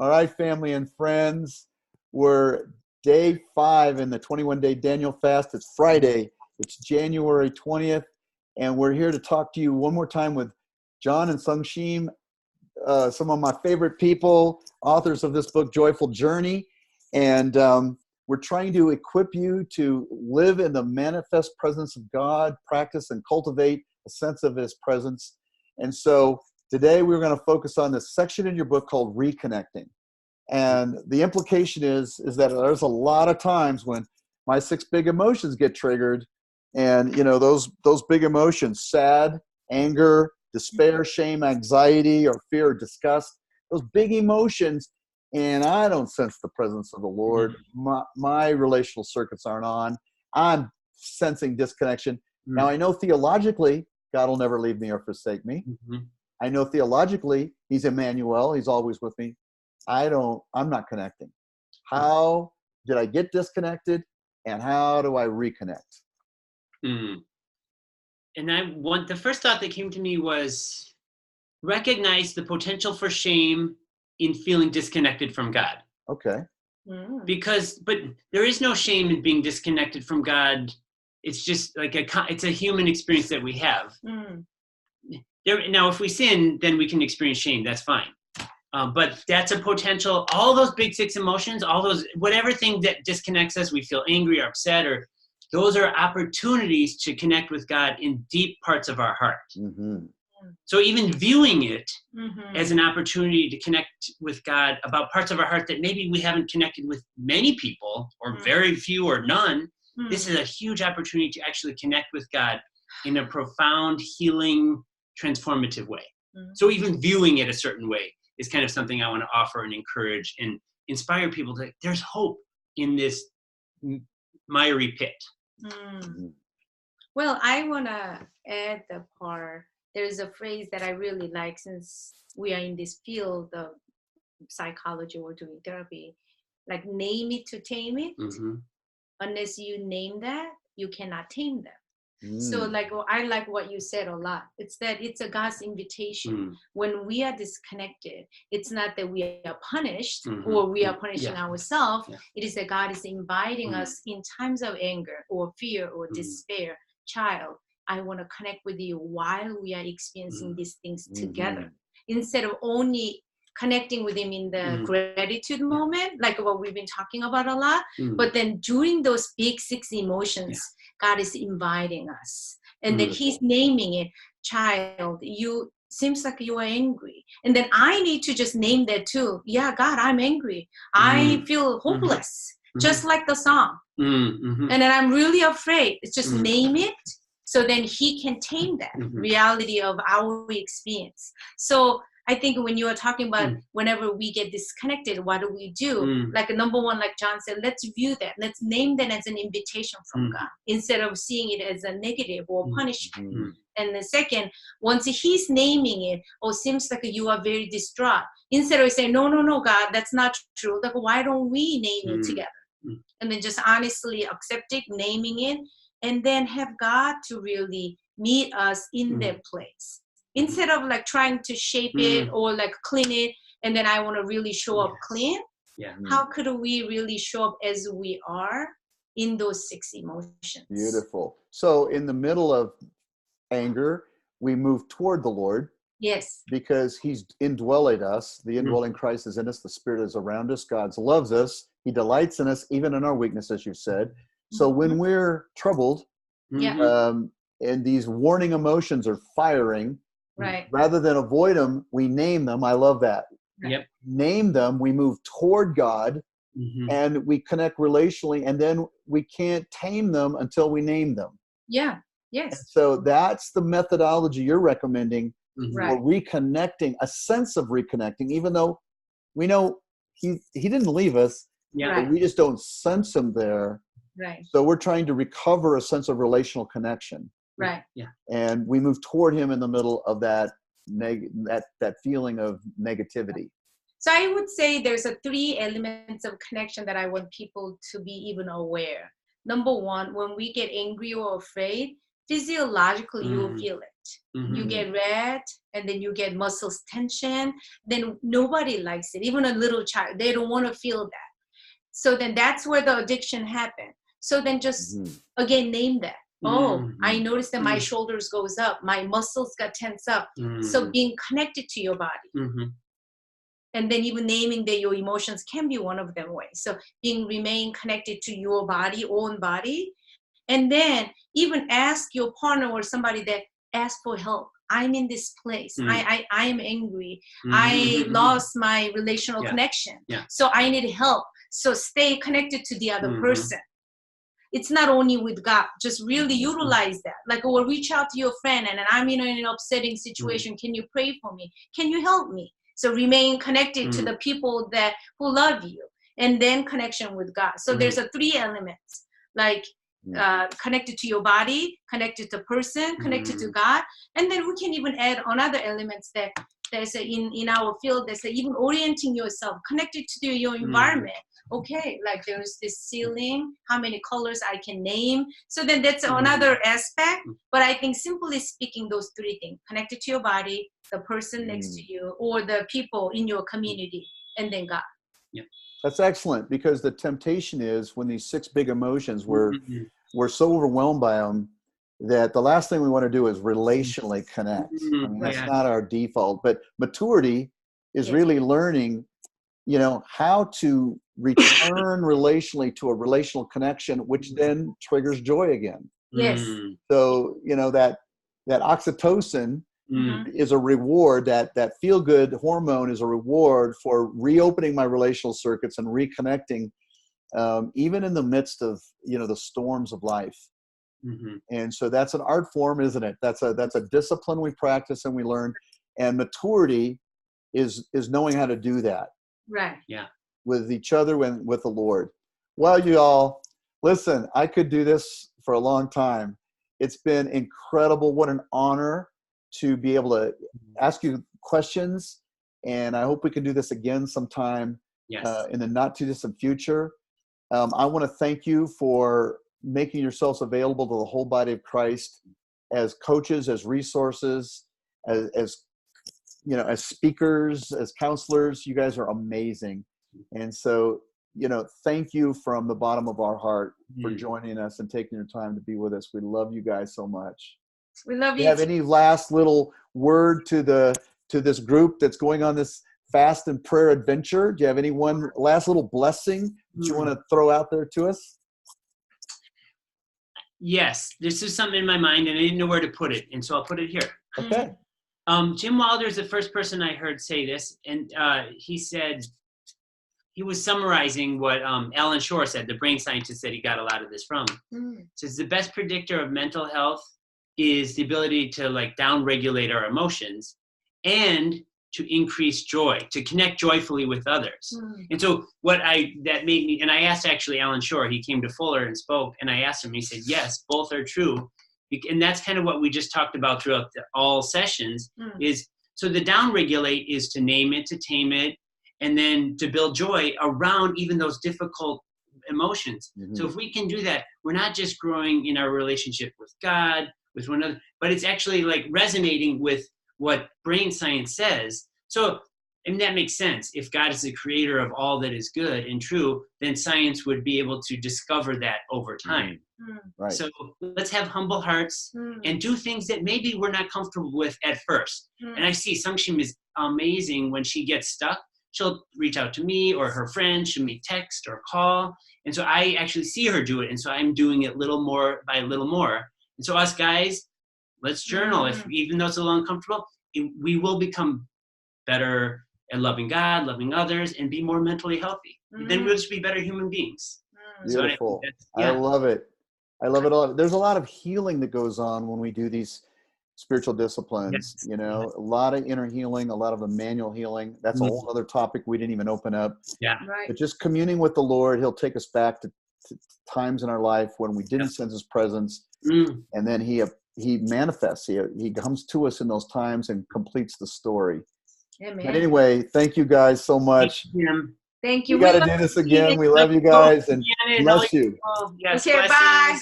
All right, family and friends, we're day 5 in the 21-day Daniel fast. It's Friday. It's January 20th, and we're here to talk to you one more time with John and Sung Shim, some of my favorite people, authors of this book, Joyful Journey. And we're trying to equip you to live in the manifest presence of God, practice and cultivate a sense of His presence. And so today we're going to focus on this section in your book called Reconnecting. And the implication is that there's a lot of times when my 6 big emotions get triggered, and those big emotions, sad, anger, despair, shame, anxiety, or fear, or disgust, those big emotions, and I don't sense the presence of the Lord. My relational circuits aren't on. I'm sensing disconnection. Now, I know theologically, God will never leave me or forsake me. I know theologically, He's Emmanuel. He's always with me. I'm not connecting. How did I get disconnected, and how do I reconnect? And the first thought that came to me was recognize the potential for shame in feeling disconnected from God. Okay. But there is no shame in being disconnected from God. It's just like it's a human experience that we have. Now, if we sin, then we can experience shame. That's fine. But that's a potential, all those big 6 emotions, all those, whatever thing that disconnects us, we feel angry or upset, or those are opportunities to connect with God in deep parts of our heart. So even viewing it as an opportunity to connect with God about parts of our heart that maybe we haven't connected with many people, or very few or none, this is a huge opportunity to actually connect with God in a profound, healing, transformative way. So even viewing it a certain way is kind of something I want to offer and encourage and inspire people to, there's hope in this miry pit. Well, I want to add the part. There's a phrase that I really like, since we are in this field of psychology or doing therapy, like name it to tame it. Unless you name that, you cannot tame them. So I like what you said a lot. It's that it's a God's invitation. When we are disconnected, it's not that we are punished or we are punishing ourselves. It is that God is inviting us in times of anger or fear or despair. Child, I want to connect with you while we are experiencing these things together. Instead of only connecting with Him in the gratitude moment, like what we've been talking about a lot, but then during those big 6 emotions, God is inviting us. And then He's naming it. Child, you seems like you are angry. And then I need to just name that too. Yeah, God, I'm angry. I feel hopeless. Just like the song. And then I'm really afraid. It's just name it. So then He can tame that reality of our experience. So I think when you are talking about whenever we get disconnected, what do we do? Like number one, like John said, let's view that. Let's name that as an invitation from God instead of seeing it as a negative or punishment. And the second, once He's naming it, seems like you are very distraught. Instead of saying, no, God, that's not true. Like, why don't we name it together? And then just honestly accept it, naming it, and then have God to really meet us in that place. Instead of like trying to shape it or like clean it, and then I want to really show up clean. How could we really show up as we are in those 6 emotions? Beautiful. So in the middle of anger, we move toward the Lord. Yes. Because He's indwelling us. The indwelling Christ is in us. The Spirit is around us. God loves us. He delights in us, even in our weakness, as you said. So when we're troubled, and these warning emotions are firing, rather than avoid them, we name them. I love that. Name them. We move toward God, and we connect relationally, and then we can't tame them until we name them. Yes. And so that's the methodology you're recommending for reconnecting, a sense of reconnecting, even though we know He didn't leave us, but we just don't sense Him there. So we're trying to recover a sense of relational connection. And we move toward Him in the middle of that that feeling of negativity. So I would say there's 3 elements of connection that I want people to be even aware. Number one, when we get angry or afraid, physiologically you will feel it. Mm-hmm. You get red, and then you get muscles tension. Then nobody likes it. Even a little child, they don't want to feel that. So then that's where the addiction happened. So then just again name that. Oh, I noticed that my shoulders goes up, my muscles got tense up. So being connected to your body. And then even naming that your emotions can be one of them ways. So remain connected to your body, own body. And then even ask your partner or somebody that ask for help. I'm in this place. I am angry. I lost my relational connection. So I need help. So stay connected to the other person. It's not only with God. Just really utilize that. Like, or reach out to your friend and I'm in an upsetting situation. Can you pray for me? Can you help me? So remain connected to the people who love you. And then connection with God. So there's a 3 elements. Like, connected to your body, connected to person, connected to God, and then we can even add on other elements that there's in our field. There's even orienting yourself, connected to your environment. Okay, like there's this ceiling, how many colors I can name. So then that's another aspect. But I think simply speaking, those 3 things: connected to your body, the person next to you, or the people in your community, and then God. That's excellent, because the temptation is when these 6 big emotions, we're so overwhelmed by them that the last thing we want to do is relationally connect. I mean, that's not our default. But maturity is really learning, how to return relationally to a relational connection, which then triggers joy again. Yes. So, that oxytocin is a reward, that feel-good hormone is a reward for reopening my relational circuits and reconnecting, even in the midst of, the storms of life. And so that's an art form, isn't it? That's a discipline we practice and we learn. And maturity is knowing how to do that. Right. Yeah. With each other and with the Lord. Well, you all, listen, I could do this for a long time. It's been incredible. What an honor to be able to ask you questions. And I hope we can do this again sometime in the not too distant future. I want to thank you for making yourselves available to the whole body of Christ as coaches, as resources, as speakers, as counselors. You guys are amazing. And so, thank you from the bottom of our heart for joining us and taking your time to be with us. We love you guys so much. We love you. Do you have any last little word to this group that's going on this fast and prayer adventure? Do you have any one last little blessing that you want to throw out there to us? Yes, this is something in my mind and I didn't know where to put it. And so I'll put it here. Okay. Jim Wilder is the first person I heard say this. And he said, he was summarizing what Alan Shore said, the brain scientist that he got a lot of this from. Says the best predictor of mental health is the ability to down-regulate our emotions and to increase joy, to connect joyfully with others. And so that made me, and I asked actually Alan Shore, he came to Fuller and spoke, and I asked him, he said, yes, both are true. And that's kind of what we just talked about throughout all sessions is, so the down-regulate is to name it, to tame it, and then to build joy around even those difficult emotions. So if we can do that, we're not just growing in our relationship with God, with one another, but it's actually resonating with what brain science says. So, and that makes sense. If God is the creator of all that is good and true, then science would be able to discover that over time. Right. So let's have humble hearts and do things that maybe we're not comfortable with at first. And I see Sungshim is amazing when she gets stuck. She'll reach out to me or her friend. She'll me text or call. And so I actually see her do it. And so I'm doing it little more by little more. And so us guys, let's journal. Even though it's a little uncomfortable, we will become better at loving God, loving others, and be more mentally healthy. Then we'll just be better human beings. Beautiful. So I love it. I love it a lot. There's a lot of healing that goes on when we do these spiritual disciplines. A lot of inner healing, a lot of manual healing. That's a whole other topic we didn't even open up. Right. But just communing with the Lord, he'll take us back to times in our life when we didn't sense his presence. And then he manifests. He comes to us in those times and completes the story. Amen. But anyway, thank you guys so much. Thank you. We got to do this again. We love you guys and bless you. Yes, okay, bye.